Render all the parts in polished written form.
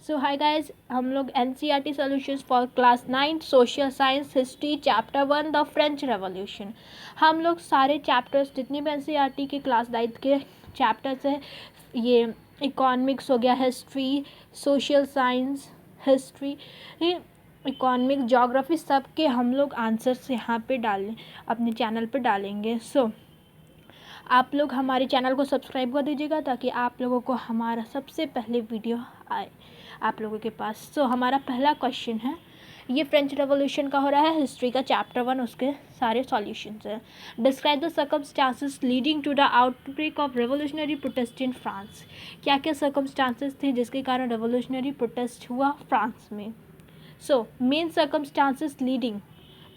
सो hi guys, हम लोग NCERT solutions for class 9 social science history chapter 1 the French revolution. हम लोग सारे चैप्टर्स जितने भी NCERT के क्लास 9 के चैप्टर्स है, ये इकोनॉमिक्स हो गया, history, social science, history, economics, geography, सब के हम लोग आंसर्स यहाँ पे डालें, अपने चैनल पे डालेंगे। आप लोग हमारे चैनल को सब्सक्राइब कर दीजिएगा ताकि आप लोगों को हमारा सबसे पहले वीडियो आए आप लोगों के पास। हमारा पहला क्वेश्चन है, ये फ्रेंच रेवोल्यूशन का हो रहा है, हिस्ट्री का चैप्टर 1, उसके सारे सॉल्यूशंस हैं। Describe the circumstances leading to the outbreak of revolutionary protest in France. क्या क्या सर्कमस्टांसेस थे जिसके कारण रेवोल्यूशनरी प्रोटेस्ट हुआ फ्रांस में। Main circumstances leading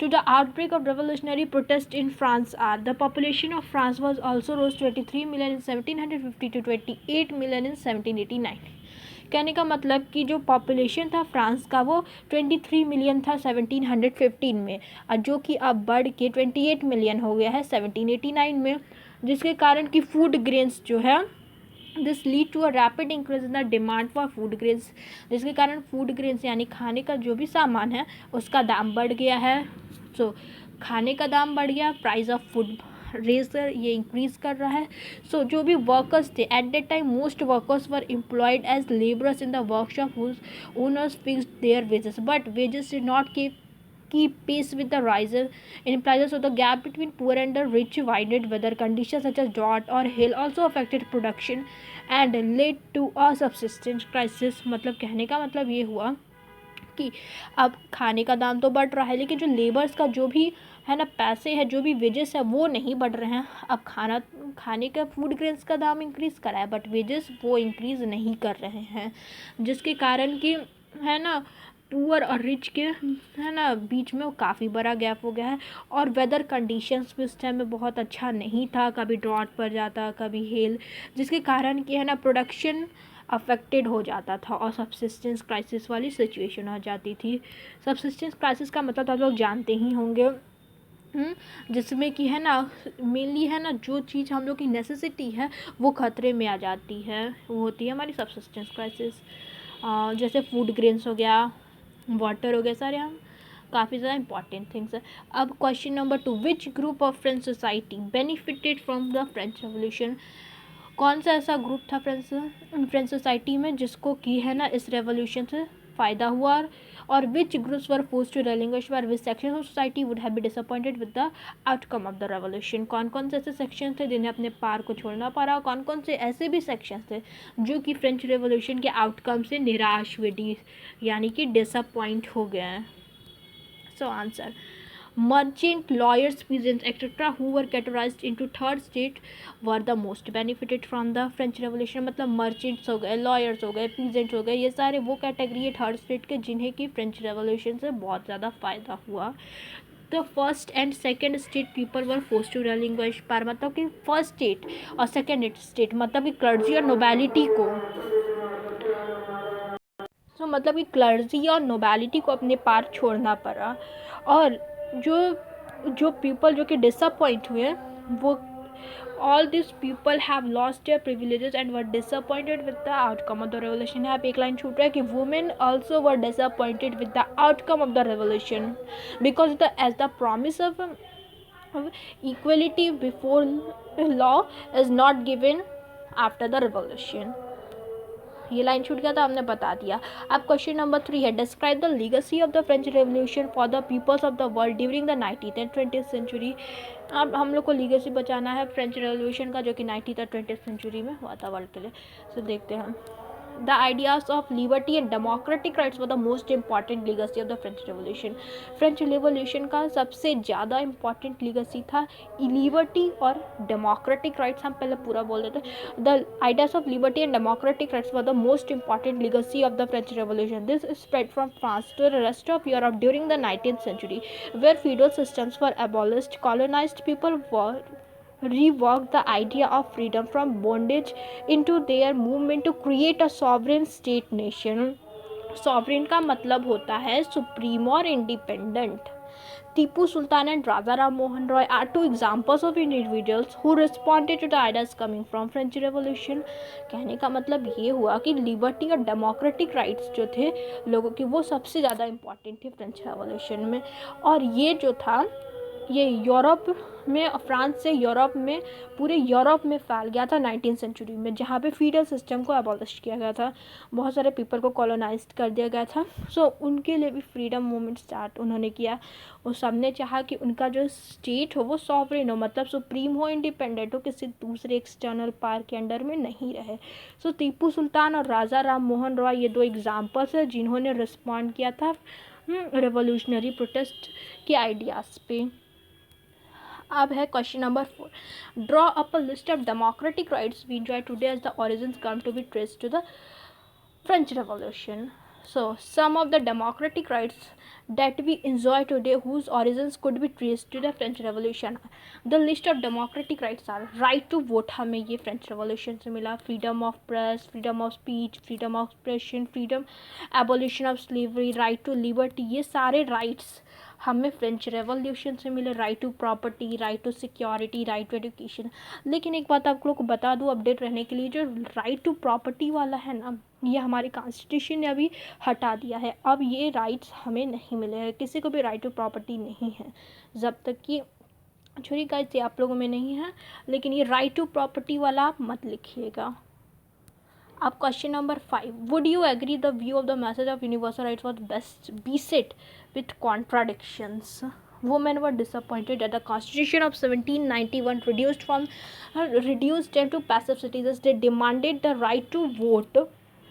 to the outbreak of revolutionary protest in France are the population of France was also rose 23 million in 1750 to 28 million in 1789। कहने का मतलब कि जो पॉपुलेशन था फ्रांस का वो 23 मिलियन था 1715 में, और जो कि अब बढ़ के 28 मिलियन हो गया है 1789 में, जिसके कारण कि फूड ग्रेन्स जो है this lead to a rapid increase in the demand for food grains, जिसके कारण फूड ग्रेन्स यानी खाने का जो भी सामान है उसका दाम बढ़ गया है। खाने का दाम बढ़ गया, प्राइस ऑफ फूड रेजर ये इंक्रीज़ कर रहा है। जो भी वर्कर्स थे at that time, most workers were employed as labourers in the workshop whose owners fixed their wages, but wages did not keep pace with the rise in prices, so the gap between poor and the rich widened. Weather conditions such as drought or hail also affected production and led to a subsistence crisis। मतलब कहने का मतलब ये हुआ कि अब खाने का दाम तो बढ़ रहा है, लेकिन जो लेबर्स का जो भी है ना पैसे है, जो भी वेजेस है वो नहीं बढ़ रहे हैं। अब खाने का फूड ग्रेन्स का दाम इंक्रीज़ करा है बट वेजेस वो इंक्रीज़ नहीं कर रहे हैं, जिसके कारण कि है ना पुअर और रिच के है ना बीच में काफ़ी बड़ा गैप हो गया है। और वेदर कंडीशंस भी उस टाइम में बहुत अच्छा नहीं था, कभी ड्रॉट पड़ जाता, कभी हेल, जिसके कारण कि है ना प्रोडक्शन अफेक्टेड हो जाता था और सब्सिस्टेंस क्राइसिस वाली सिचुएशन हो जाती थी। सब्सिस्टेंस क्राइसिस का मतलब आप लोग जानते ही होंगे, जिसमें कि है ना मेनली है ना जो चीज़ हम लोग की नेसेसिटी है वो खतरे में आ जाती है, वो होती है हमारी सब्सिस्टेंस क्राइसिस। जैसे फूड ग्रेन्स हो गया, वाटर हो गया, सारे हम काफ़ी ज़्यादा इंपॉर्टेंट थिंग्स है। अब question number 2, which group of French society benefited from the French revolution. कौन सा ऐसा ग्रुप था फ्रेंच सोसाइटी में जिसको कि है ना इस रेवोल्यूशन से फ़ायदा हुआ, और which groups were forced to relinquish were which section of society would have been disappointed with the outcome of the revolution. कौन कौन से ऐसे सेक्शन थे जिन्हें अपने पार को छोड़ना पड़ा, और कौन कौन से ऐसे भी सेक्शन थे जो कि फ्रेंच रेवोल्यूशन के आउटकम से निराश हुए, यानी कि डिसअपॉइंट हो गए हैं। Answer, merchant, lawyers, peasants, etc., who were categorized into third state were the most benefited from the French Revolution। मतलब मर्चेंट्स हो गए, लॉयर्स हो गए, पीजेंट्स हो गए, ये सारे वो कैटेगरी है थर्ड स्टेट के जिन्हें कि फ्रेंच रेवोल्यूशन से बहुत ज़्यादा फ़ायदा हुआ। तो first and second state people were forced to relinquish power, मतलब कि फर्स्ट स्टेट और सेकेंड स्टेट मतलब कि क्लर्जी और नोबैलिटी को मतलब कि क्लर्जी और नोबैलिटी को अपने पार छोड़ना पड़ा। और जो पीपल जो कि डिसअपॉइंट हुए वो all this people have lost their privileges and were disappointed with the outcome of the revolution. यहाँ पे एक लाइन छूट रहा है कि women also were disappointed with the outcome of the revolution because as the promise of equality before law is not given after the revolution. ये line छूट गया था, हमने बता दिया। अब क्वेश्चन नंबर 3 है, describe the legacy of the French revolution for the peoples of the world during the 19th and 20th century. अब हम लोग को लीगेसी बचाना है फ्रेंच रेवोल्यूशन का जो कि 19th और 20th सेंचुरी में हुआ था वर्ल्ड के लिए। देखते हैं हम। The ideas of liberty and democratic rights were the most important legacy of the French Revolution। French revolution का सबसे ज़्यादा इम्पॉर्टेंट लीगेसी था लिबर्टी और डेमोक्रेटिक राइट्स। हम पहले पूरा बोल देते हैं। The ideas of liberty and democratic rights were the most important legacy of the French Revolution। This spread from France to the rest of Europe during the 19th century, where feudal systems were abolished. Colonized people were reworked the idea of freedom from bondage into their movement to create a sovereign state nation। sovereign का मतलब होता है supreme और independent. Tipu Sultan and Raja Ram Mohan Roy are two examples of individuals who responded to the ideas coming from French Revolution. कहने का मतलब ये हुआ कि लिबर्टी और डेमोक्रेटिक राइट्स जो थे लोगों की, वो सबसे ज़्यादा इम्पॉर्टेंट थे फ्रेंच रेवोल्यूशन में। और ये जो था ये यूरोप में, फ्रांस से यूरोप में, पूरे यूरोप में फैल गया था 19वीं सेंचुरी में, जहाँ पे फीडल सिस्टम को अबॉलिश किया गया था, बहुत सारे पीपल को कॉलोनाइज्ड कर दिया गया था। सो उनके लिए भी फ्रीडम मूवमेंट स्टार्ट उन्होंने किया। वो सबने चाहा कि उनका जो स्टेट हो वो सॉवरेन हो, मतलब सुप्रीम हो, इंडिपेंडेंट हो, किसी दूसरे एक्सटर्नल पावर के अंडर में नहीं रहे। सो टीपू सुल्तान और राजा राम मोहन रॉय ये दो एग्जाम्पल्स हैं जिन्होंने रिस्पॉन्ड किया था रेवोल्यूशनरी प्रोटेस्ट के आइडियाज़ पे। अब है question number 4, draw up a list of democratic rights we enjoy today as the origins come to be traced to the French Revolution. So, some of the democratic rights that we enjoy today, whose origins could be traced to the French Revolution. The list of democratic rights are: right to vote, हमें ये French Revolution से मिला, freedom of press, freedom of speech, freedom of expression, freedom, abolition of slavery, right to liberty, ये सारे rights हमें French revolution से मिले। Right to property, right to security, right to education. लेकिन एक बात आप लोग को बता दूँ अपडेट रहने के लिए, जो राइट टू प्रॉपर्टी वाला है ना, ये हमारे कॉन्स्टिट्यूशन ने अभी हटा दिया है। अब ये राइट्स हमें नहीं मिले हैं, किसी को भी राइट टू प्रॉपर्टी नहीं है जब तक कि छोरी गाइस ये आप लोगों में नहीं है। लेकिन ये राइट टू प्रॉपर्टी वाला आप मत लिखिएगा। अब question number 5, would you agree the view of the message of universal rights was best beset with contradictions? Women were disappointed that the Constitution of 1791 reduced them to passive citizens. They demanded the right to vote,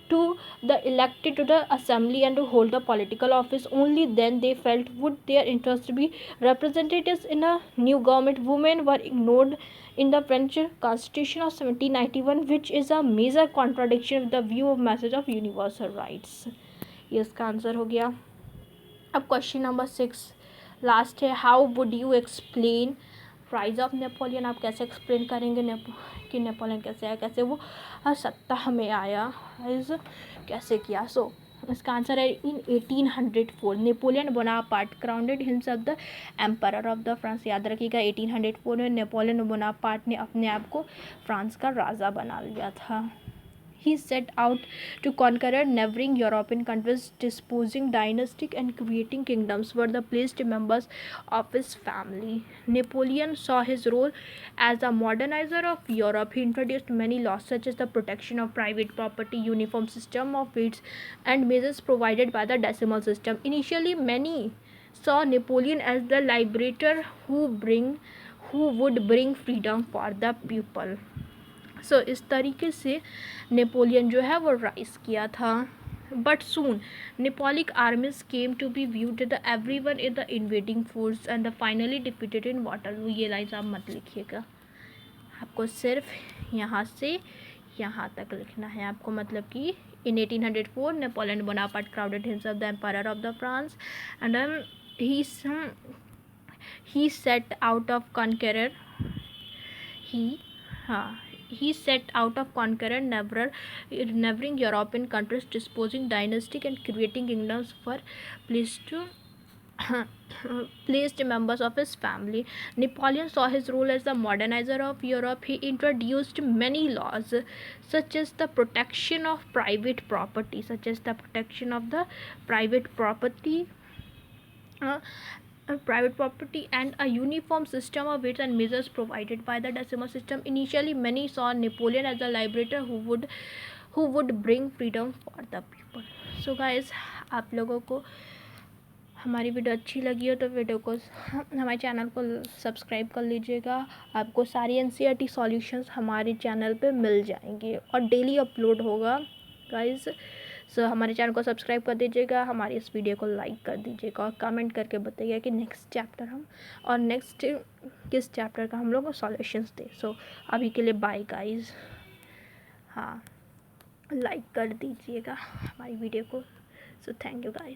to the elected to the assembly, and to hold the political office. Only then they felt would their interests be represented in a new government. Women were ignored in the French Constitution of 1791, which is a major contradiction with the view of message of universal rights. ये इसका answer हो गया। अब question number 6 last है, how would you explain rise of Napoleon? आप कैसे explain करेंगे कि नेपोलियन कैसे आया, कैसे वो सत्ता में आया, कैसे किया? सो इसका आंसर है in 1804 Napoleon Bonaparte crowned himself the emperor of the France. याद रखिएगा 1804 में नेपोलियन बोनापार्ट ने अपने आप को फ्रांस का राजा बना लिया था। He set out to conquer neighboring European countries, disposing dynastic and creating kingdoms were the placed members of his family. Napoleon saw his role as a modernizer of Europe. He introduced many laws such as the protection of private property, uniform system of weights, and measures provided by the decimal system. Initially, many saw Napoleon as the liberator who would bring freedom for the people. सो इस तरीके से Napoleon जो है वो राइज किया था। But soon Napoleonic armies came to be viewed the everyone in the invading force and the finally defeated in Waterloo. ये लाइन्स आप मत लिखिएगा, आपको सिर्फ यहाँ से यहाँ तक लिखना है आपको। मतलब कि in 1804 Napoleon Bonaparte crowded himself the empire of the France and he set out of conqueror he set out of conqueror neighboring European countries, disposing dynastic and creating kingdoms for placed members of his family. Napoleon saw his role as the modernizer of Europe. He introduced many laws such as the protection of private property, and a uniform system of weights and measures provided by the decimal system. Initially, many saw Napoleon as a liberator who would bring freedom for the people. So guys, आप लोगों को हमारी video अच्छी लगी हो तो video को हमारे चैनल को सब्सक्राइब कर लीजिएगा। आपको सारी NCERT सॉल्यूशंस हमारे चैनल पे मिल जाएंगे और डेली अपलोड होगा गाइस। सो हमारे चैनल को सब्सक्राइब कर दीजिएगा, हमारी इस वीडियो को लाइक कर दीजिएगा और कमेंट करके बताइएगा कि नेक्स्ट चैप्टर हम और नेक्स्ट किस चैप्टर का हम लोग सॉल्यूशंस दें। सो अभी के लिए बाय गाइस। हाँ, लाइक कर दीजिएगा हमारी वीडियो को। So thank you guys.